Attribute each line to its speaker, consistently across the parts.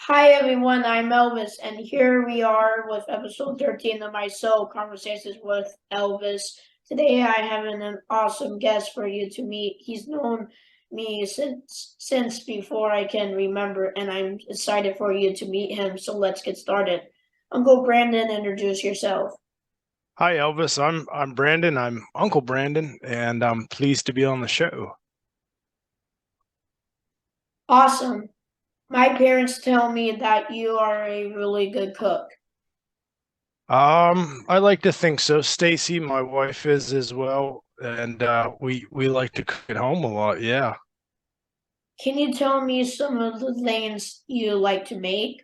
Speaker 1: Hi everyone, I'm Elvis, and here we are with episode 13 of my Soul Conversations with Elvis. Today I have an awesome guest for you to meet. He's known me since before I can remember, and I'm excited for you to meet him. So let's get started. Uncle Brandon, introduce yourself.
Speaker 2: Hi, Elvis. I'm Brandon. I'm Uncle Brandon, and I'm pleased to be on the show.
Speaker 1: Awesome. My parents tell me that you are a really good cook.
Speaker 2: I like to think so. Stacy, my wife, is as well, and we like to cook at home a lot. Yeah,
Speaker 1: Can you tell me some of the things you like to make?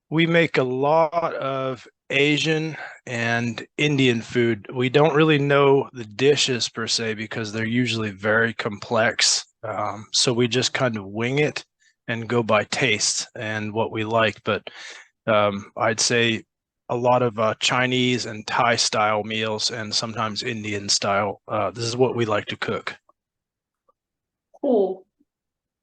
Speaker 2: we make a lot of Asian and Indian food. We don't really know the dishes per se because they're usually very complex. So we just kind of wing it and go by taste and what we like. But I'd say a lot of Chinese and Thai style meals and sometimes Indian style. This is what we like to cook.
Speaker 1: Cool.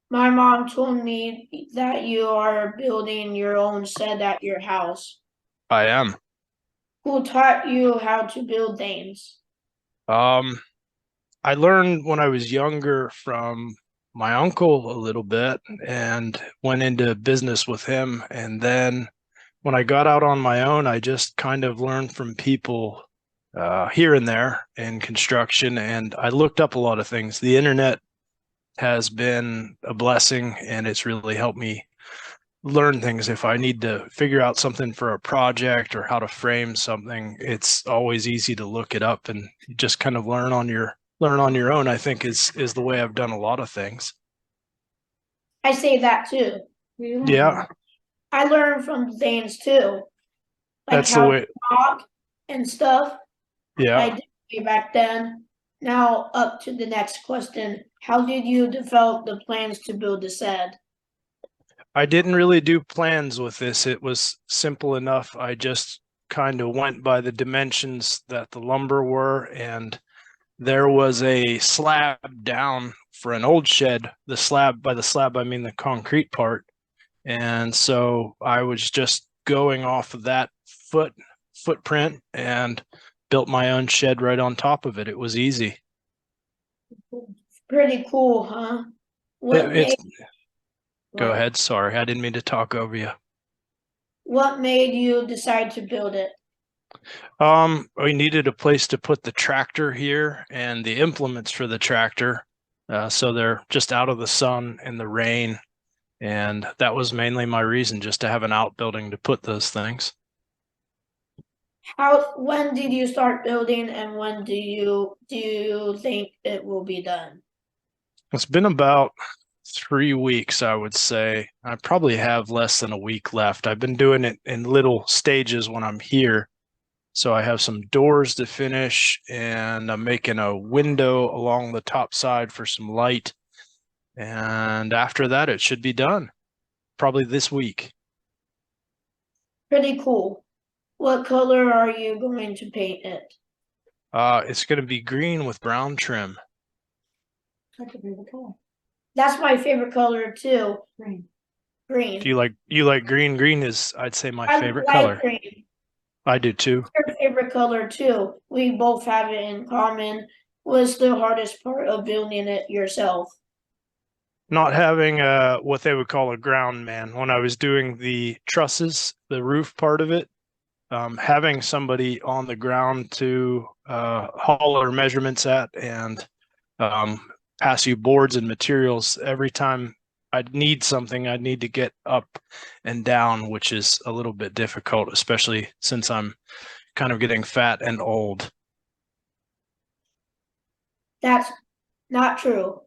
Speaker 1: My mom told me that you are building your own shed at your house.
Speaker 2: I am.
Speaker 1: Who taught you how to build things?
Speaker 2: Um, I learned when I was younger from my uncle a little bit and went into business with him. And then when I got out on my own, I just kind of learned from people here and there in construction. And I looked up a lot of things. The internet has been a blessing and it's really helped me learn things. If I need to figure out something for a project or how to frame something, it's always easy to look it up and just kind of learn on your own. I think is the way I've done a lot of things.
Speaker 1: I say that too.
Speaker 2: Yeah,
Speaker 1: I learn from things too, like
Speaker 2: that's the
Speaker 1: how to
Speaker 2: way.
Speaker 1: talk and stuff. I
Speaker 2: Yeah.
Speaker 1: did way back then. Now up to the next question. How did you develop the plans to build the shed?
Speaker 2: I didn't really do plans with this. It was simple enough. I just kind of went by the dimensions that the lumber were, and there was a slab down for an old shed. The slab, by the slab, I mean the concrete part. And so I was just going off of that footprint and built my own shed right on top of it. It was easy.
Speaker 1: Pretty cool, huh? What
Speaker 2: It's
Speaker 1: made
Speaker 2: Go
Speaker 1: what?
Speaker 2: ahead. Sorry, I didn't mean to talk over you.
Speaker 1: What made you decide to build it?
Speaker 2: We needed a place to put the tractor here and the implements for the tractor. So they're just out of the sun and the rain. And that was mainly my reason, just to have an outbuilding to put those things.
Speaker 1: When did you start building and when do you think it will be done?
Speaker 2: It's been about 3 weeks, I would say. I probably have less than a week left. I've been doing it in little stages when I'm here. So I have some doors to finish, and I'm making a window along the top side for some light. And after that, it should be done, probably this week.
Speaker 1: Pretty cool. What color are you going to paint it?
Speaker 2: It's going to be green with brown trim.
Speaker 1: That's your favorite color. That's my favorite color too. Green.
Speaker 2: Do
Speaker 1: Green.
Speaker 2: you like green? Green is, I'd say, my
Speaker 1: I
Speaker 2: favorite
Speaker 1: like
Speaker 2: color.
Speaker 1: green.
Speaker 2: I do too.
Speaker 1: Your favorite color too. We both have it in common. What's the hardest part of building it yourself?
Speaker 2: Not having what they would call a ground man. When I was doing the trusses, the roof part of it, having somebody on the ground to haul our measurements at and um, pass you boards and materials every time I'd need something, I'd need to get up and down, which is a little bit difficult, especially since I'm kind of getting fat and old.
Speaker 1: That's not true.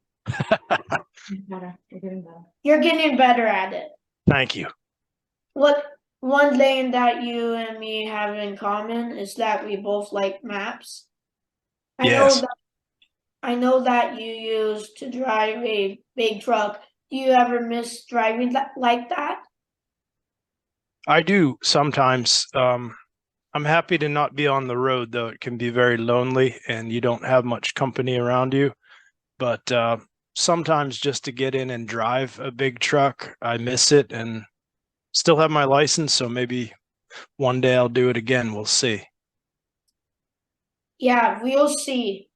Speaker 1: Better. You're getting better. You're getting better at it.
Speaker 2: Thank you.
Speaker 1: What one thing that you and me have in common is that we both like maps. I know
Speaker 2: Yes,
Speaker 1: that I know that you used to drive a big truck. Do you ever miss driving like that?
Speaker 2: I do sometimes. I'm happy to not be on the road, though it can be very lonely and you don't have much company around you. But sometimes just to get in and drive a big truck, I miss it. And Still have my license, so maybe one day I'll do it again. We'll see.
Speaker 1: Yeah, we'll see.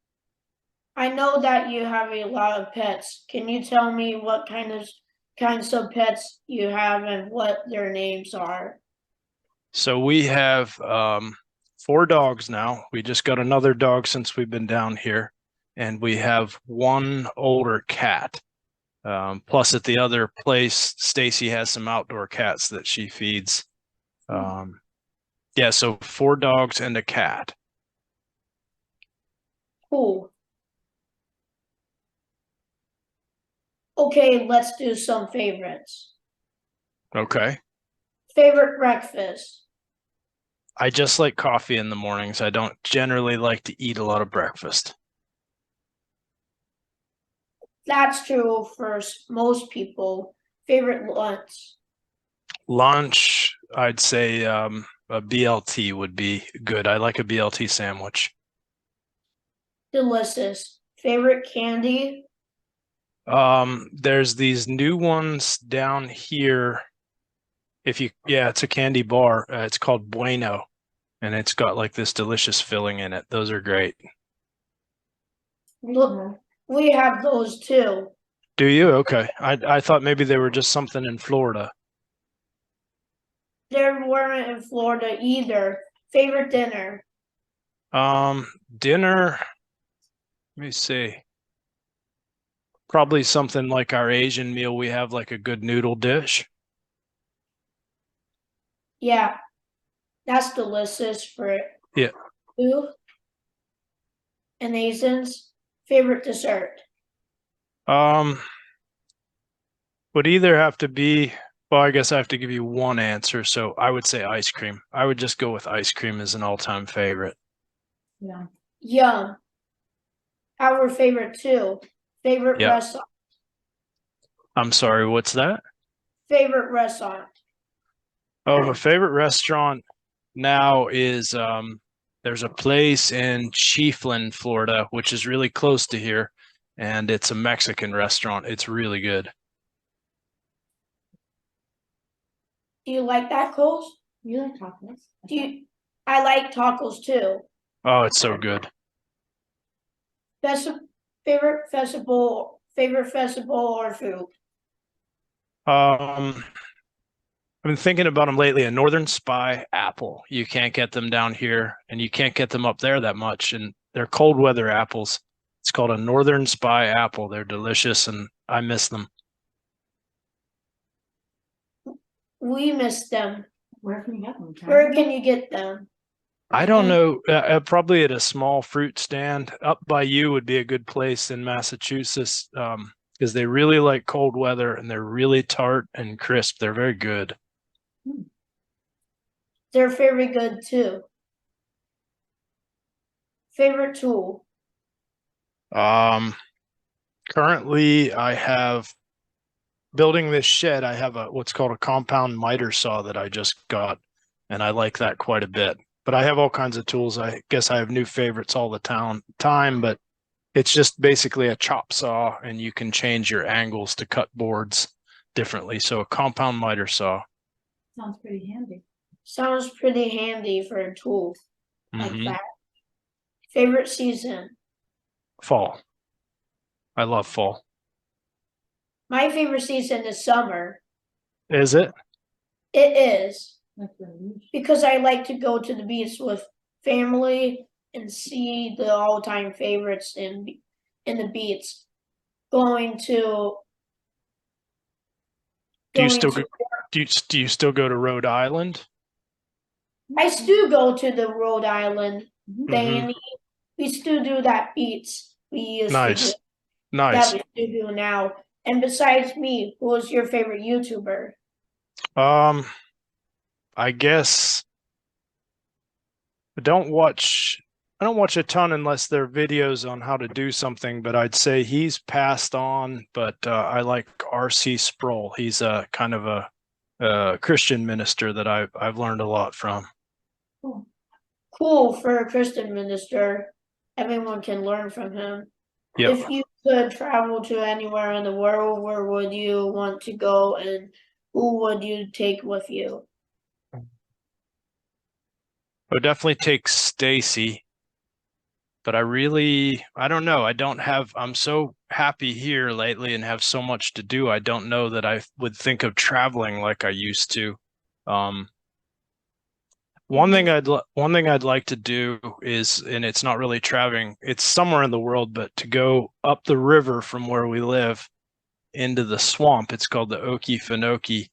Speaker 1: I know that you have a lot of pets. Can you tell me what kinds of pets you have and what their names are?
Speaker 2: So we have 4 dogs now. We just got another dog since we've been down here, and we have one older cat. Plus, at the other place, Stacy has some outdoor cats that she feeds. Yeah, so 4 dogs and a cat.
Speaker 1: Cool. Okay, let's do some favorites.
Speaker 2: Okay.
Speaker 1: Favorite breakfast?
Speaker 2: I just like coffee in the mornings. I don't generally like to eat a lot of breakfast.
Speaker 1: That's true for most people. Favorite lunch?
Speaker 2: Lunch, I'd say a BLT would be good. I like a BLT sandwich.
Speaker 1: Delicious. Favorite candy?
Speaker 2: There's these new ones down here. Yeah, it's a candy bar. It's called Bueno, and it's got like this delicious filling in it. Those are great.
Speaker 1: Look, we have those too.
Speaker 2: Do you? Okay. I thought maybe they were just something in Florida.
Speaker 1: They weren't in Florida either. Favorite dinner?
Speaker 2: Dinner, let me see. Probably something like our Asian meal. We have like a good noodle dish.
Speaker 1: Yeah, that's delicious for
Speaker 2: Yeah.
Speaker 1: you. And Asians. Favorite dessert?
Speaker 2: Um, would either have to be, well, I guess I have to give you one answer. So I would say ice cream. I would just go with ice cream as an all-time favorite.
Speaker 1: Yeah. Yum. Our favorite too. Favorite
Speaker 2: Yeah.
Speaker 1: restaurant?
Speaker 2: I'm sorry, what's that?
Speaker 1: Favorite restaurant?
Speaker 2: Oh, my favorite restaurant now is there's a place in Chiefland, Florida, which is really close to here, and it's a Mexican restaurant. It's really good.
Speaker 1: Do you like tacos?
Speaker 3: You like tacos?
Speaker 1: Do you? I like tacos too.
Speaker 2: Oh, it's so good.
Speaker 1: Best favorite festival or food?
Speaker 2: I've been thinking about them lately. A Northern Spy apple. You can't get them down here, and you can't get them up there that much. And they're cold weather apples. It's called a Northern Spy apple. They're delicious, and I miss them.
Speaker 1: We miss them.
Speaker 3: Where can you get them?
Speaker 1: Where can you get them?
Speaker 2: I don't know. Probably at a small fruit stand up by you would be a good place in Massachusetts, because they really like cold weather and they're really tart and crisp. They're very good.
Speaker 1: They're very good too. Favorite tool?
Speaker 2: Currently I have building this shed. I have what's called a compound miter saw that I just got, and I like that quite a bit. But I have all kinds of tools. I guess I have new favorites all the time, but it's just basically a chop saw, and you can change your angles to cut boards differently. So a compound miter saw.
Speaker 3: Sounds pretty handy.
Speaker 1: Sounds pretty handy for a tool like
Speaker 2: Mhm.
Speaker 1: that. Favorite season?
Speaker 2: Fall. I love fall.
Speaker 1: My favorite season is summer.
Speaker 2: Is it?
Speaker 1: It is.
Speaker 3: That's really neat.
Speaker 1: Because I like to go to the beach with family and see the all-time favorites in the beach. Going to
Speaker 2: Do you
Speaker 1: going
Speaker 2: still
Speaker 1: to
Speaker 2: go, do you still go to Rhode Island?
Speaker 1: I still go to the Rhode Island,
Speaker 3: Mhm.
Speaker 1: Danny. We still do that beach we used to do
Speaker 2: Nice. Nice.
Speaker 1: that we still do now. And besides me, who is your favorite YouTuber?
Speaker 2: I guess I don't watch a ton unless they're videos on how to do something, but I'd say he's passed on, but I like RC Sproul. He's a kind of a Christian minister that I've learned a lot from.
Speaker 1: Cool for a Christian minister. Everyone can learn from him.
Speaker 2: Yep.
Speaker 1: If you could travel to anywhere in the world, where would you want to go and who would you take with you?
Speaker 2: I would definitely take Stacy, but I don't know. I'm so happy here lately and have so much to do. I don't know that I would think of traveling like I used to. One thing I'd like to do is, and it's not really traveling, it's somewhere in the world, but to go up the river from where we live into the swamp. It's called the Okefenokee.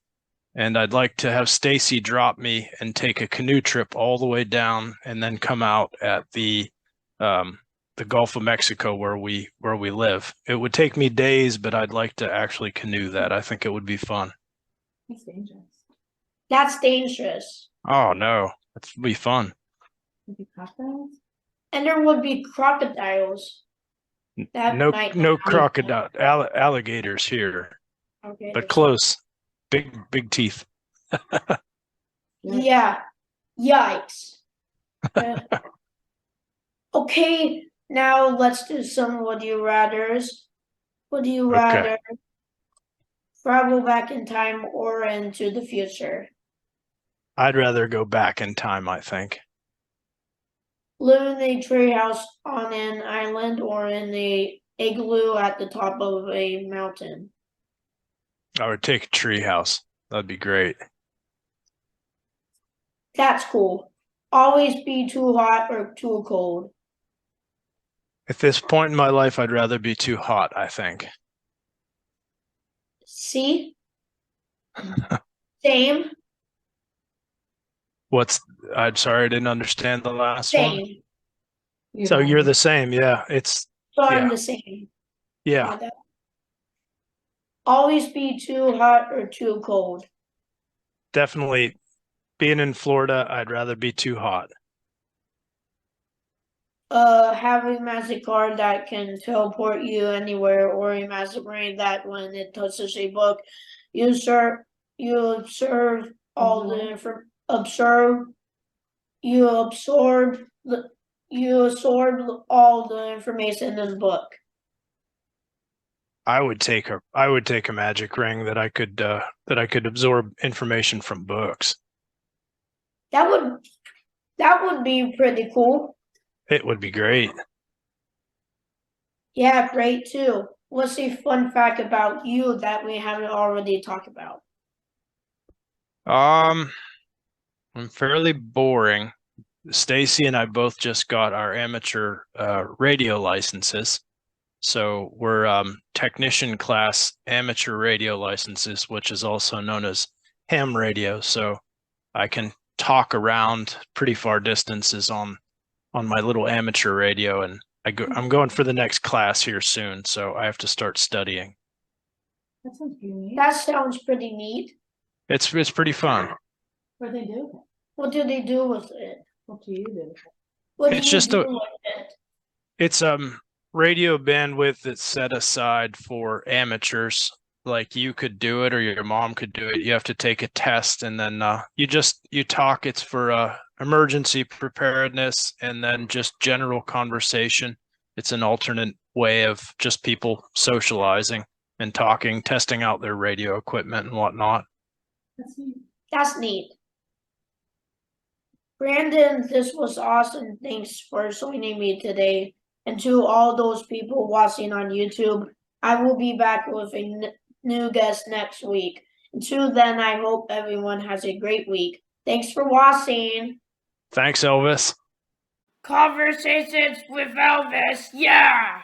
Speaker 2: And I'd like to have Stacy drop me and take a canoe trip all the way down and then come out at the Gulf of Mexico where we live. It would take me days, but I'd like to actually canoe that. I think it would be fun.
Speaker 3: It's dangerous.
Speaker 1: That's dangerous.
Speaker 2: Oh no, it would be fun.
Speaker 3: Maybe crocodiles?
Speaker 1: And there would be crocodiles. That
Speaker 2: No
Speaker 1: might
Speaker 2: no
Speaker 1: not be
Speaker 2: crocodile alligators here,
Speaker 1: okay.
Speaker 2: but close. Big teeth.
Speaker 1: Yeah. Yikes. Okay, now let's do some would you rathers. Would you
Speaker 2: Okay.
Speaker 1: rather travel back in time or into the future?
Speaker 2: I'd rather go back in time, I think.
Speaker 1: Live in a treehouse on an island or in a igloo at the top of a mountain?
Speaker 2: I would take a tree house. That'd be great.
Speaker 1: That's cool. Always be too hot or too cold?
Speaker 2: At this point in my life, I'd rather be too hot, I think.
Speaker 1: See? Same?
Speaker 2: I'm sorry, I didn't understand the last one.
Speaker 1: Same.
Speaker 2: So you're the same, yeah. It's
Speaker 1: So I'm
Speaker 2: Yeah.
Speaker 1: the same.
Speaker 2: yeah.
Speaker 1: Always be too hot or too cold?
Speaker 2: Definitely being in Florida, I'd rather be too hot.
Speaker 1: Having a magic card that can teleport you anywhere, or a magic ring that when it touches a book, you observe all the you absorb all the information in the book.
Speaker 2: I would take a magic ring that I could absorb information from books.
Speaker 1: That would be pretty cool.
Speaker 2: It would be great.
Speaker 1: Yeah, great too. What's a fun fact about you that we haven't already talked about?
Speaker 2: I'm fairly boring. Stacy and I both just got our amateur radio licenses. So we're technician class amateur radio licenses, which is also known as ham radio. So I can talk around pretty far distances on my little amateur radio, and I'm going for the next class here soon, so I have to start studying.
Speaker 3: That sounds pretty neat.
Speaker 1: That sounds pretty neat.
Speaker 2: It's pretty fun.
Speaker 3: What do they do?
Speaker 1: What do they do with it?
Speaker 3: What do you do?
Speaker 1: What do
Speaker 2: It's
Speaker 1: you
Speaker 2: just
Speaker 1: do with it?
Speaker 2: It's radio bandwidth that's set aside for amateurs. Like you could do it or your mom could do it. You have to take a test and then you talk. It's for emergency preparedness and then just general conversation. It's an alternate way of just people socializing and talking, testing out their radio equipment and whatnot.
Speaker 3: That's neat.
Speaker 1: That's neat. Brandon, this was awesome. Thanks for joining me today. And to all those people watching on YouTube, I will be back with a new guest next week. Until then, I hope everyone has a great week. Thanks for watching.
Speaker 2: Thanks, Elvis.
Speaker 1: Conversations with Elvis, yeah!